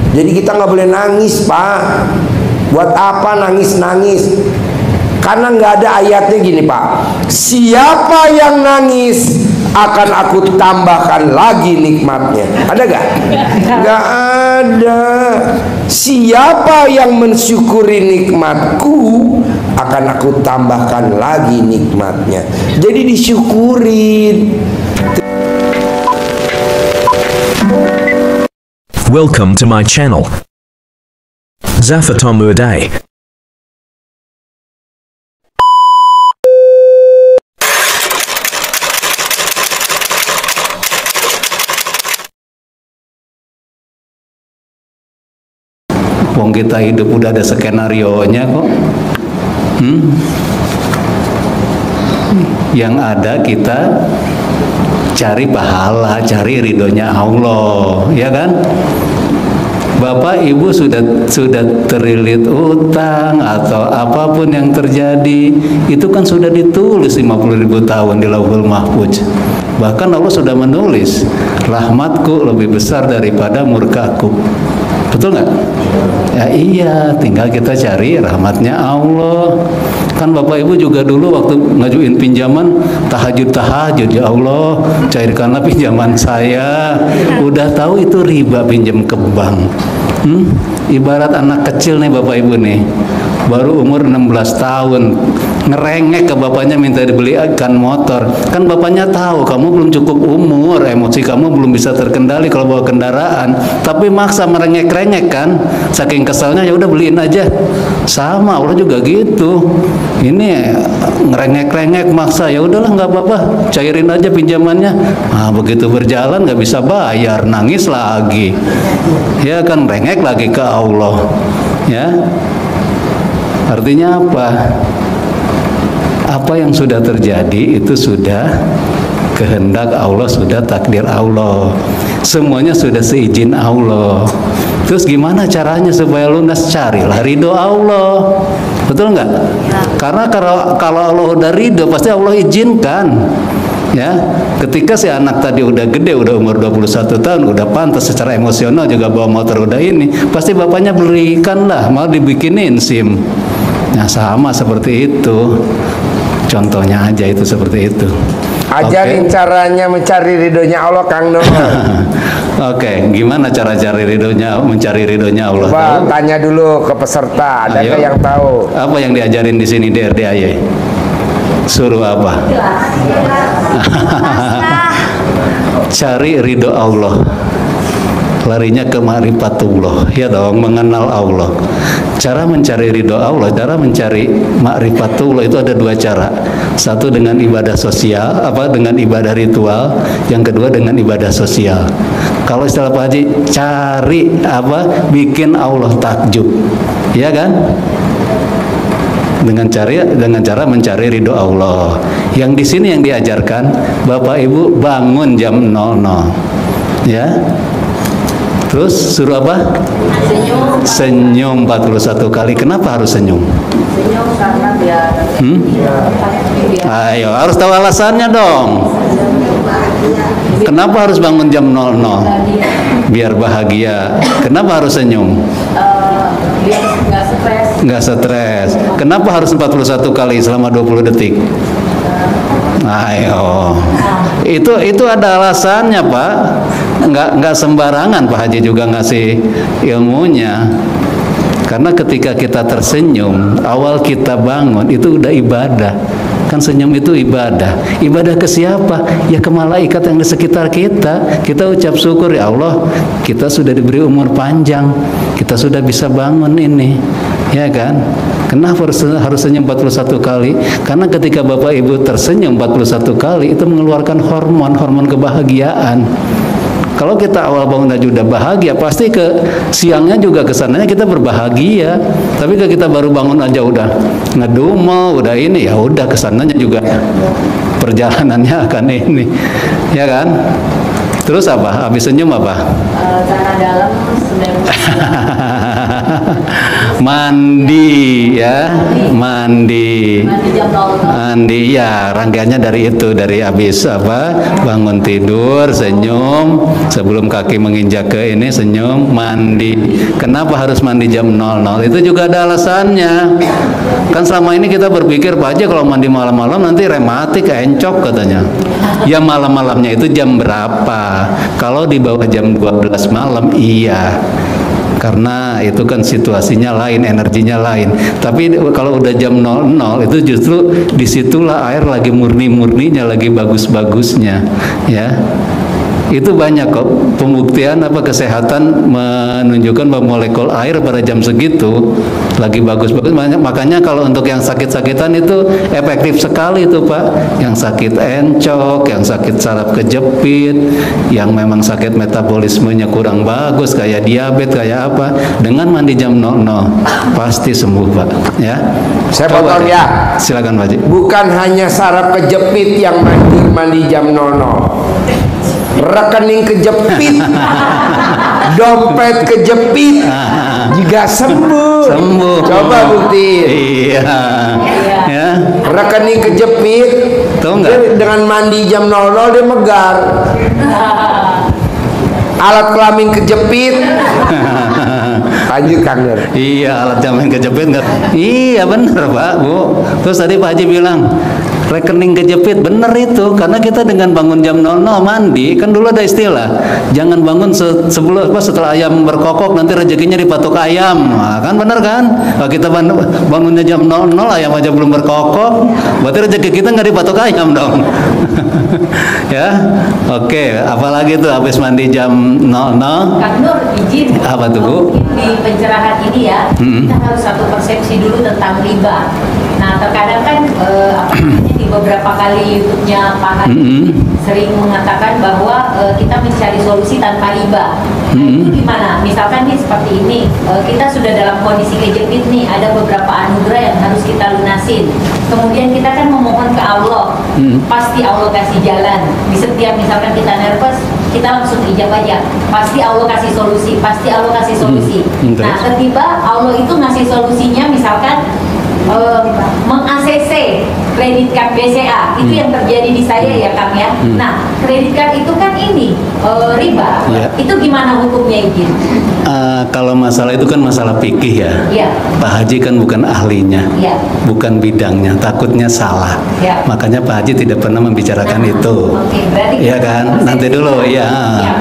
Jadi kita nggak boleh nangis, Pak. Buat apa nangis-nangis? Karena nggak ada ayatnya gini, Pak. Siapa yang nangis akan aku tambahkan lagi nikmatnya. Ada gak? Gak ada. Siapa yang mensyukuri nikmatku akan aku tambahkan lagi nikmatnya. Jadi disyukurin. Welcome to my channel, Zafatomudai. Wong kita hidup udah ada skenario-nya kok. Yang ada kita cari pahala, cari ridhonya Allah, ya kan? Bapak Ibu sudah terlilit utang atau apapun yang terjadi, itu kan sudah ditulis 50.000 tahun di Lauhul Mahfuz. Bahkan Allah sudah menulis, rahmatku lebih besar daripada murkaku. Betul nggak? Ya iya, tinggal kita cari rahmatnya Allah. Kan Bapak Ibu juga dulu waktu ngajuin pinjaman tahajud, ya Allah cairkanlah pinjaman saya. Udah tahu itu riba pinjam ke bank. Ibarat anak kecil nih Bapak Ibu nih, baru umur 16 tahun ngerengek ke bapaknya minta dibelikan motor. Kan bapaknya tahu kamu belum cukup umur, emosi kamu belum bisa terkendali kalau bawa kendaraan, tapi maksa merengek-rengek kan, saking kesalnya ya udah beliin aja. Sama Allah juga gitu, ini ngerengek-rengek maksa, ya udahlah nggak apa-apa cairin aja pinjamannya. Nah begitu berjalan nggak bisa bayar, nangis lagi, ya kan, rengek lagi ke Allah, ya. Artinya apa? Apa yang sudah terjadi itu sudah kehendak Allah, sudah takdir Allah. Semuanya sudah seizin Allah. Terus gimana caranya supaya lunas? Carilah ridho Allah. Betul nggak? Karena kalau Allah udah ridho, pasti Allah izinkan. Ya, ketika si anak tadi udah gede, udah umur 21 tahun, udah pantas secara emosional juga bawa motor udah ini, pasti bapaknya belikan lah, mau dibikinin SIM. Nah sama seperti itu. Contohnya aja itu seperti itu. Ajarin caranya mencari ridhonya Allah, Kang Nur. Oke, gimana cara mencari ridhonya Allah? Coba tanya dulu ke peserta, ada yang tahu? Apa yang diajarin di sini di RDAY? Suruh apa? Cari ridho Allah. Larinya ke ma'rifatullah, ya dong, mengenal Allah. Cara mencari ridho Allah, cara mencari ma'rifatullah itu ada dua cara. Satu dengan ibadah sosial, dengan ibadah ritual. Yang kedua dengan ibadah sosial. Kalau istilah Pak Haji, cari bikin Allah takjub, ya kan? Dengan cara mencari ridho Allah. Yang di sini yang diajarkan, Bapak Ibu bangun jam 00, ya. Terus suruh apa? Senyum 41 kali. Kenapa harus senyum? Senyum karena biar Ayo, harus tahu alasannya dong. Kenapa harus bangun jam 00? Biar bahagia. Kenapa harus senyum? Biar nggak stres. Nggak stres. Kenapa harus 41 kali selama 20 detik? Ayo, itu ada alasannya Pak. Nggak sembarangan Pak Haji juga ngasih ilmunya. Karena ketika kita tersenyum, awal kita bangun itu udah ibadah. Kan senyum itu ibadah. Ibadah ke siapa? Ya ke malaikat yang di sekitar kita. Kita ucap syukur, ya Allah, kita sudah diberi umur panjang, kita sudah bisa bangun ini, ya kan? Kenapa harus senyum 41 kali? Karena ketika Bapak Ibu tersenyum 41 kali, itu mengeluarkan hormon kebahagiaan. Kalau kita awal bangun aja udah bahagia, pasti ke siangnya juga kesananya kita berbahagia. Tapi kalau kita baru bangun aja udah ngedumel, udah ini, ya udah kesananya juga perjalanannya akan ini, ya kan? Terus apa? Habis senyum apa? Tanah dalam sudah Mandi ya, mandi. Mandi jam 00. Mandi ya, rangkaiannya dari itu, dari habis bangun tidur senyum, sebelum kaki menginjak ke ini senyum, mandi. Kenapa harus mandi jam 00? Itu juga ada alasannya. Kan selama ini kita berpikir Pak Haji kalau mandi malam-malam nanti rematik, encok katanya. Ya malam-malamnya itu jam berapa? Kalau di bawah jam 12 malam iya. Karena itu kan situasinya lain, energinya lain. Tapi kalau udah jam 00 itu justru disitulah air lagi murni-murninya, lagi bagus-bagusnya, ya. Itu banyak kok pembuktian kesehatan menunjukkan bahwa molekul air pada jam segitu lagi bagus-bagus. Makanya kalau untuk yang sakit-sakitan itu efektif sekali itu Pak. Yang sakit encok, yang sakit saraf kejepit, yang memang sakit metabolismenya kurang bagus kayak diabetes kayak apa, dengan mandi jam 00 pasti sembuh Pak. Ya. Saya Coba potong deh. ya. Silakan Pak Haji. Bukan hanya saraf kejepit yang mandi jam 00. Rekening kejepit, dompet kejepit juga sembuh. Sembuh. Coba buktiin. Iya. Ya. Rekening kejepit, Tahu nggak? dia dengan mandi jam 00 dia megar. Alat kelamin kejepit. Lanjut Kang Nur. Iya, alat kelamin kejepit nggak? Iya bener Pak Bu. Terus tadi Pak Haji bilang rekening kejepit, bener itu, karena kita dengan bangun jam 00 mandi, kan dulu ada istilah jangan bangun setelah ayam berkokok nanti rezekinya dipatok ayam. Nah, kan bener kan? Kalau kita bangunnya jam 00 ayam aja belum berkokok, berarti rezeki kita nggak dipatok ayam dong. Ya, oke. Apalagi tuh habis mandi jam 00. Kak Nur, izin. Apa tuh, Bu? Di pencerahan ini ya, kita harus satu persepsi dulu tentang riba. Nah, terkadang kan di beberapa kali YouTube-nya Pak Haji sering mengatakan bahwa kita mencari solusi tanpa riba. Nah, itu gimana? Misalkan nih seperti ini, kita sudah dalam kondisi kejepit nih, ada beberapa anugerah yang harus kita lunasin. Kemudian kita kan memohon ke Allah, pasti Allah kasih jalan. Di setiap misalkan kita nervous, kita langsung ijab aja. Pasti Allah kasih solusi, pasti Allah kasih solusi. Nah, tiba-tiba Allah itu ngasih solusinya, misalkan meng-ACC kredit card BCA, itu yang terjadi di saya ya Kang ya. Nah, kredit card itu kan ini riba. Ya. Itu gimana hukumnya izin? Kalau masalah itu kan masalah fikih ya. Ya. Pak Haji kan bukan ahlinya, Ya. bukan bidangnya, takutnya salah. Ya. Makanya Pak Haji tidak pernah membicarakan itu. Oke, berarti Iya kan? Nanti dulu ya. Ya.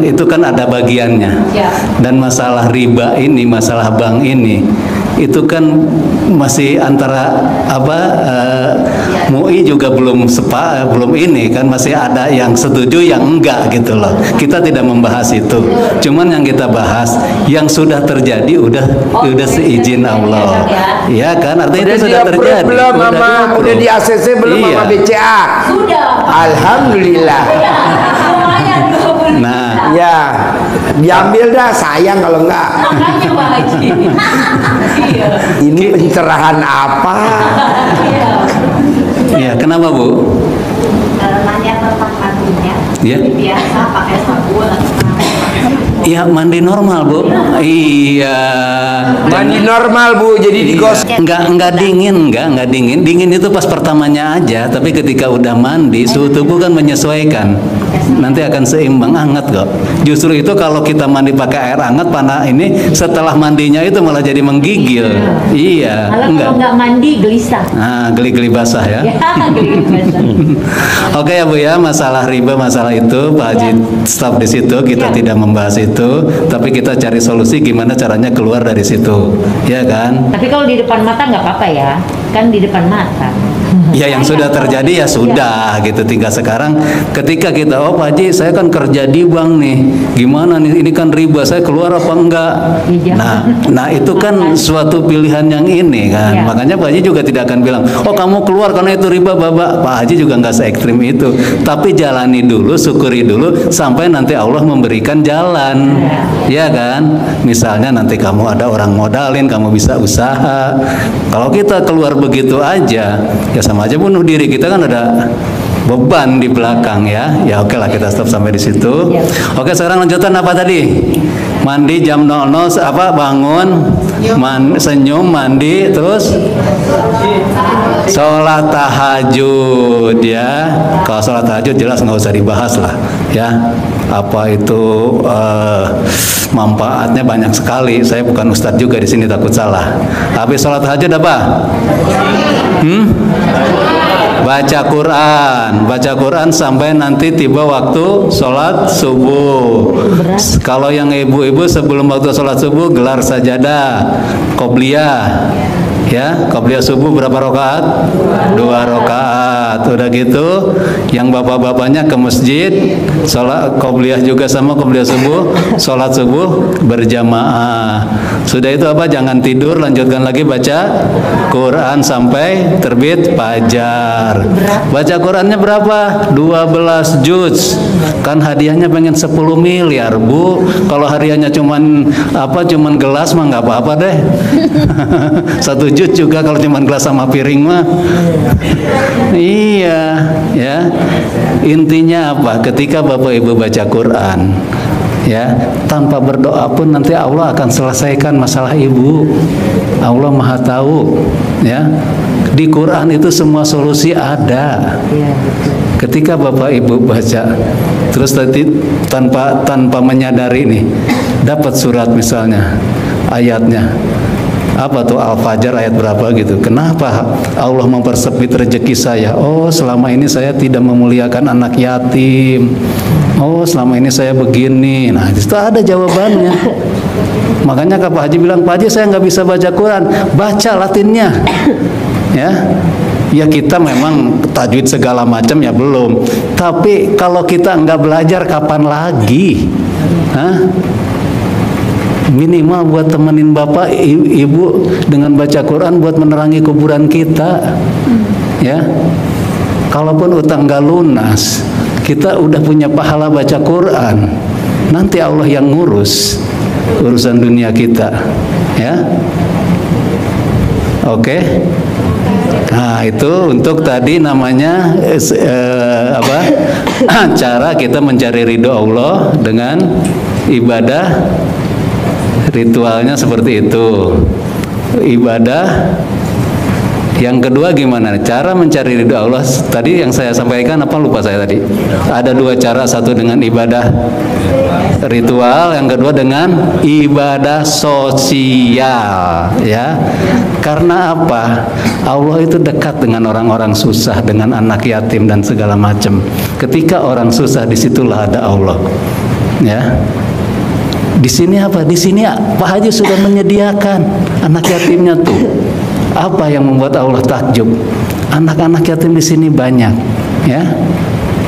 Itu kan ada bagiannya. Ya. Dan masalah riba ini, masalah bank ini, itu kan masih antara MUI juga belum ini kan, masih ada yang setuju yang enggak gitu loh. Kita tidak membahas itu. Cuman yang kita bahas yang sudah terjadi udah seizin Allah. Iya kan? Artinya itu sudah terjadi. Belum udah di ACC belum Iya. sama BCA. Sudah. Alhamdulillah. Lumayan 20 Nah. juta. Ya, diambil dah, sayang kalau enggak. Makanya Pak Haji. Iya. Ini pencerahan apa? Iya. Iya, kenapa Bu? Nanya tentang mandinya. Iya. Biasa pakai sabun atau Iya, mandi normal Bu. Iya. Mandi normal Bu, jadi digosok. Enggak dingin, enggak dingin. Dingin itu pas pertamanya aja, tapi ketika udah mandi, suhu tubuh kan menyesuaikan. Nanti akan seimbang, hangat kok. Justru itu kalau kita mandi pakai air hangat, panah ini setelah mandinya itu malah jadi menggigil. Iya, Malah enggak. kalau nggak mandi gelisah. Nah, geli-geli basah ya. Ya, gelisah. Oke ya Bu ya, masalah riba, masalah itu Pak Haji stop di situ, kita Ya. tidak membahas itu, tapi kita cari solusi gimana caranya keluar dari situ, ya kan? Tapi kalau di depan mata nggak apa-apa ya, kan di depan mata. Ya yang sudah terjadi ya sudah gitu. Tinggal sekarang ketika kita Pak Haji saya kan kerja di bank nih, gimana nih, ini kan riba, saya keluar apa enggak? Iya. Nah itu kan suatu pilihan yang ini kan. Iya. Makanya Pak Haji juga tidak akan bilang oh kamu keluar karena itu riba Bapak. Pak Haji juga nggak se-ekstrim itu, tapi jalani dulu, syukuri dulu sampai nanti Allah memberikan jalan, ya kan? Misalnya nanti kamu ada orang modalin, kamu bisa usaha. Kalau kita keluar begitu aja, ya sama aja bunuh diri. Kita kan ada beban di belakang ya. Ya oke lah, kita stop sampai di situ. Oke, sekarang lanjutan apa tadi? Mandi jam 00 apa, bangun, senyum, mandi, terus sholat tahajud ya. Kalau sholat tahajud jelas nggak usah dibahas lah ya. Apa itu manfaatnya banyak sekali. Saya bukan ustadz juga di sini, takut salah. Habis sholat tahajud apa? Baca Quran sampai nanti tiba waktu sholat subuh. Kalau yang ibu-ibu sebelum waktu sholat subuh gelar sajadah qobliyah ya. Qobliyah subuh berapa rakaat? 2 rakaat. Udah gitu yang bapak-bapaknya ke masjid sholat qobliyah juga sama qobliyah subuh, sholat subuh berjamaah. Sudah itu apa? Jangan tidur, lanjutkan lagi baca Quran sampai terbit fajar. Baca Qurannya berapa? 12 juz. Kan hadiahnya pengen 10 miliar, Bu. Kalau hadiahnya cuman gelas mah nggak apa-apa deh. 1 juz juga kalau cuman gelas sama piring mah. Iya, ya. Intinya apa? Ketika Bapak Ibu baca Quran, ya, tanpa berdoa pun nanti Allah akan selesaikan masalah ibu. Allah Maha tahu, ya. Di Quran itu semua solusi ada. Ketika Bapak Ibu baca, terus tadi tanpa menyadari nih, dapat surat misalnya, ayatnya apa tuh, Al-Fajr ayat berapa gitu. Kenapa Allah mempersempit rezeki saya? Oh, selama ini saya tidak memuliakan anak yatim. Oh, selama ini saya begini. Nah, itu ada jawabannya. Makanya Pak Haji bilang, Pak Haji saya nggak bisa baca Quran. Baca Latinnya. Ya, ya kita memang tajwid segala macam ya belum. Tapi kalau kita nggak belajar kapan lagi? Hah? Minimal buat temenin bapak ibu dengan baca Quran buat menerangi kuburan kita. Ya, kalaupun utang gak lunas, kita udah punya pahala baca Quran. Nanti Allah yang ngurus urusan dunia kita. Ya, oke. Nah, itu untuk tadi namanya cara kita mencari ridho Allah dengan ibadah. Ritualnya seperti itu. Ibadah. Yang kedua gimana? Cara mencari ridho Allah. Tadi yang saya sampaikan apa, lupa saya tadi. Ada 2 cara, satu dengan ibadah ritual, yang kedua dengan ibadah sosial, ya. Karena apa? Allah itu dekat dengan orang-orang susah, dengan anak yatim dan segala macam. Ketika orang susah, disitulah ada Allah, ya. Di sini apa? Di sini Pak Haji sudah menyediakan anak yatimnya tuh. Apa yang membuat Allah takjub? Anak-anak yatim di sini banyak, ya.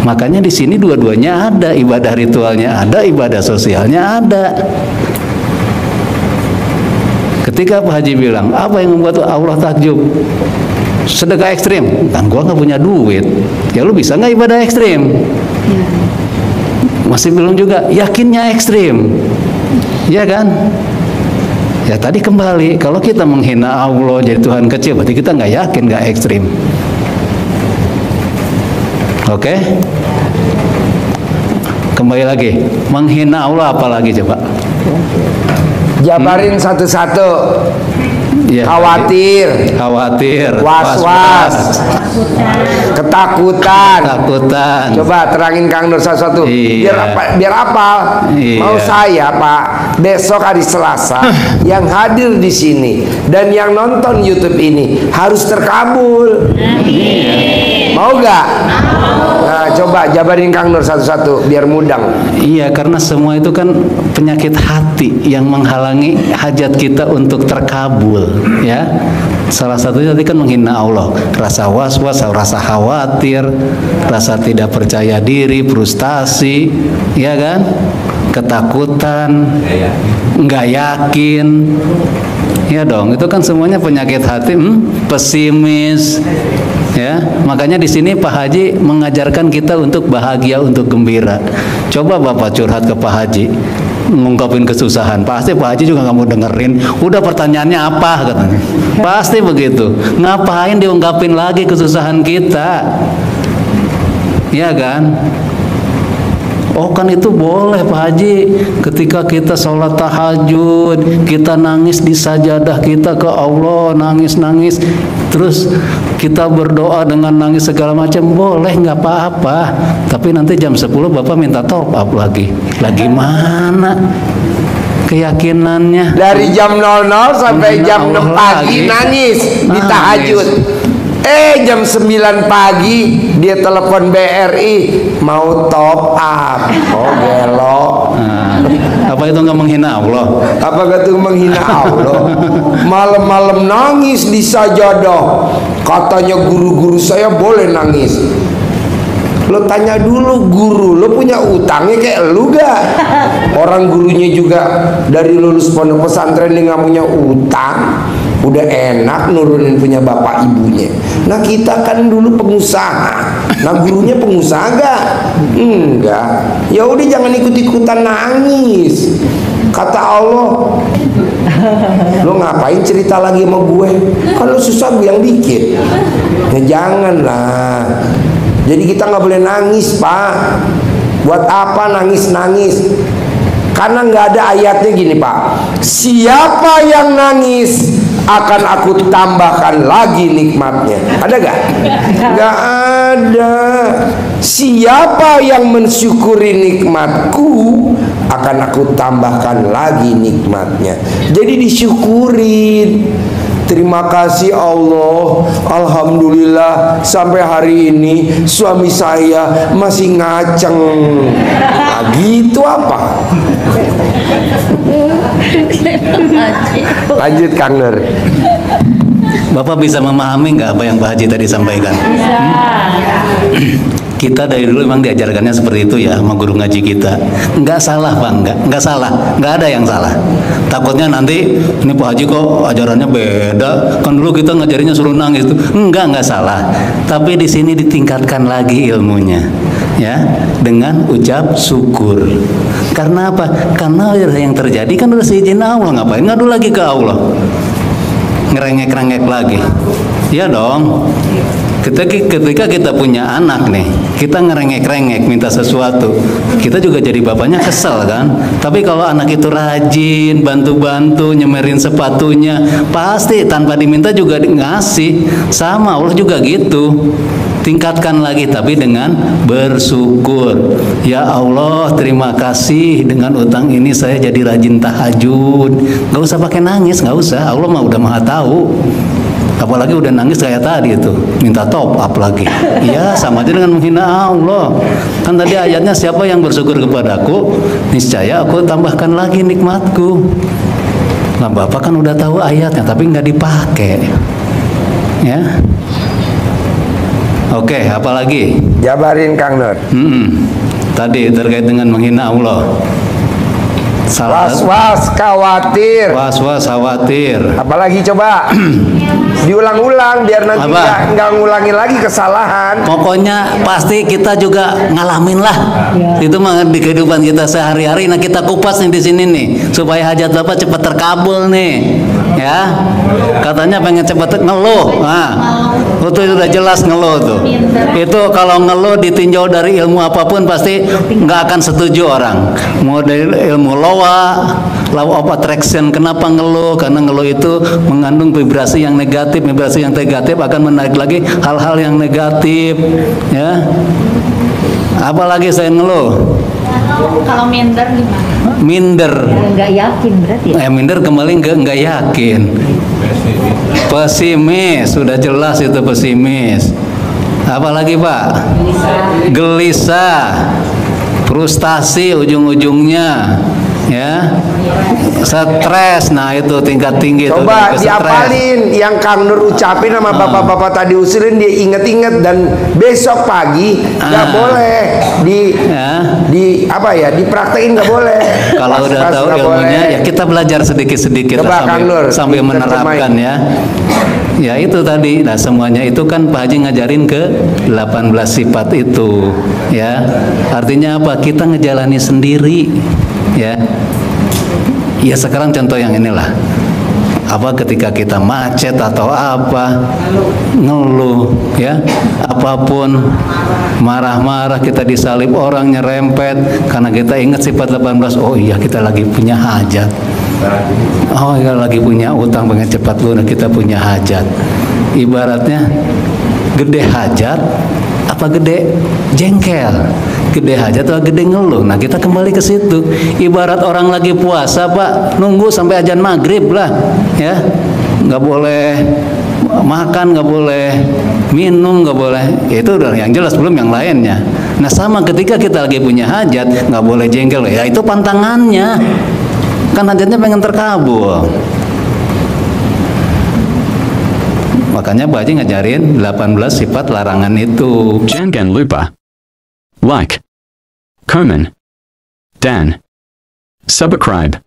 Makanya di sini dua-duanya ada, ibadah ritualnya ada, ibadah sosialnya ada. Ketika Pak Haji bilang, apa yang membuat Allah takjub? Sedekah ekstrim. Kan gua nggak punya duit. Ya lu bisa nggak ibadah ekstrim? Masih belum juga. Yakinnya ekstrim. Ya kan? Ya tadi kembali, kalau kita menghina Allah jadi Tuhan kecil, berarti kita nggak yakin, nggak ekstrim. Oke? Kembali lagi, menghina Allah apa lagi coba? Jabarin satu-satu. Ya, khawatir, was-was, ketakutan. Coba terangin Kang Nur satu-satu. Iya. Biar apa? Iya. Mau saya Pak, besok hari Selasa yang hadir di sini dan yang nonton YouTube ini harus terkabul. Mau gak? Nah, coba jabarin Kang Nur satu-satu biar mudang. Iya, karena semua itu kan penyakit hati yang menghalangi hajat kita untuk terkabul, ya. Salah satunya tadi kan menghina Allah, rasa was-was, rasa khawatir, rasa tidak percaya diri, frustasi, ya kan? Ketakutan, nggak yakin. Ya dong, itu kan semuanya penyakit hati, pesimis. Ya, makanya di sini Pak Haji mengajarkan kita untuk bahagia, untuk gembira. Coba Bapak curhat ke Pak Haji, ngungkapin kesusahan, pasti Pak Haji juga nggak mau dengerin. Udah pertanyaannya apa katanya? Pasti begitu. Ngapain diungkapin lagi kesusahan kita? ya kan? Oh kan itu boleh Pak Haji, ketika kita sholat tahajud, kita nangis di sajadah kita ke Allah, nangis-nangis, terus kita berdoa dengan nangis segala macam, boleh, nggak apa-apa. Tapi nanti jam 10 Bapak minta top up lagi mana keyakinannya? Dari jam 00 sampai jam 6 pagi nangis di tahajud. Jam 9 pagi dia telepon BRI mau top up. Oh gelo. Apa itu nggak menghina Allah? Apa itu menghina Allah? Malam-malam nangis di sajadah. Katanya guru-guru saya boleh nangis. Lo tanya dulu guru, lo punya utangnya kayak lu gak? Orang gurunya juga dari lulus pondok pesantren dia nggak punya utang. Udah enak nurunin punya bapak ibunya. Nah kita kan dulu pengusaha. Nah gurunya pengusaha gak? Enggak. Ya udah jangan ikut-ikutan nangis. Kata Allah, lo ngapain cerita lagi sama gue? Kalau susah gue yang bikin. Ya janganlah. Jadi kita nggak boleh nangis Pak. Buat apa nangis-nangis? Karena nggak ada ayatnya gini Pak. Siapa yang nangis akan aku tambahkan lagi nikmatnya. Ada gak? Gak ada. Siapa yang mensyukuri nikmatku akan aku tambahkan lagi nikmatnya. Jadi disyukurin. Terima kasih Allah, alhamdulillah sampai hari ini suami saya masih ngaceng. Nah, gitu apa? Lanjut Kang Nur. Bapak bisa memahami nggak apa yang Pak Haji tadi sampaikan? Kita dari dulu memang diajarkannya seperti itu ya sama guru ngaji kita. Nggak salah Pak, nggak salah, nggak ada yang salah. Takutnya nanti ini Pak Haji kok ajarannya beda. Kan dulu kita ngajarinnya suruh nangis tuh. Nggak salah. Tapi di sini ditingkatkan lagi ilmunya, ya, dengan ucap syukur. Karena apa? Karena yang terjadi kan udah seizin Allah, ngapain ngadu lagi ke Allah? Ngerengek-rengek lagi. Ya dong. Ketika kita punya anak nih, kita ngerengek-rengek minta sesuatu, kita juga jadi bapaknya kesel kan. Tapi kalau anak itu rajin, bantu-bantu, nyemerin sepatunya, pasti tanpa diminta juga ngasih. Sama Allah juga gitu. Tingkatkan lagi tapi dengan bersyukur. Ya Allah, terima kasih dengan utang ini saya jadi rajin tahajud. Gak usah pakai nangis, gak usah. Allah mah udah maha tahu. Apalagi udah nangis kayak tadi itu, minta top up lagi. Iya, sama aja dengan menghina Allah. Kan tadi ayatnya siapa yang bersyukur kepadaku, niscaya aku tambahkan lagi nikmatku. Nah, Bapak kan udah tahu ayatnya, tapi nggak dipakai. Ya. Oke, apalagi? Jabarin Kang Nur. Tadi terkait dengan menghina Allah. Was-was khawatir. Was-was khawatir. Apalagi coba diulang-ulang biar nanti nggak ngulangin lagi kesalahan. Pokoknya pasti kita juga ngalamin lah. Itu mah di kehidupan kita sehari-hari. Nah kita kupas nih di sini nih supaya hajat Bapak cepat terkabul nih. Ya, katanya pengen cepat ngeluh. Nah, itu sudah jelas ngeluh tuh. Itu kalau ngeluh ditinjau dari ilmu apapun pasti nggak akan setuju orang. Mau dari ilmu law of attraction. Kenapa ngeluh? Karena ngeluh itu mengandung vibrasi yang negatif. Vibrasi yang negatif akan menarik lagi hal-hal yang negatif. Ya. Apalagi saya ngeluh. Kalau minder gimana? Minder. Nggak yakin berarti ya? Minder kembali nggak yakin. Pesimis, sudah jelas itu pesimis. Apalagi Pak? Gelisah. Frustasi ujung-ujungnya. Ya, stres. Nah itu tingkat tinggi. Coba diapalin yang Kang Nur ucapin sama bapak-bapak tadi usulin, dia inget-inget dan besok pagi nggak boleh di apa ya dipraktekin, nggak boleh. Kalau udah tahu ilmunya ya kita belajar sedikit-sedikit sambil menerapkan ya. Ya itu tadi. Nah semuanya itu kan Pak Haji ngajarin ke 18 sifat itu. Ya, artinya apa? Kita ngejalani sendiri. Ya, ya sekarang contoh yang inilah. apa ketika kita macet atau apa, ngeluh ya, apapun, marah-marah, kita disalib orang, nyerempet karena kita ingat sifat 18. Oh iya, kita lagi punya hajat. Oh iya, lagi punya utang, pengen cepat lunas, kita punya hajat. Ibaratnya gede hajat apa gede jengkel, gede hajat atau gede ngeluh. Nah, kita kembali ke situ. Ibarat orang lagi puasa, Pak, nunggu sampai azan maghrib lah, ya, nggak boleh makan, nggak boleh minum, nggak boleh. Itu udah yang jelas, belum yang lainnya. Nah, sama ketika kita lagi punya hajat, nggak boleh jengkel. Ya itu pantangannya, kan hajatnya pengen terkabul. Makanya Pak Haji ngajarin 18 sifat larangan itu. Jangan lupa like, comment, dan subscribe.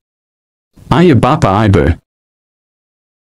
Ayah Bapak Ibu.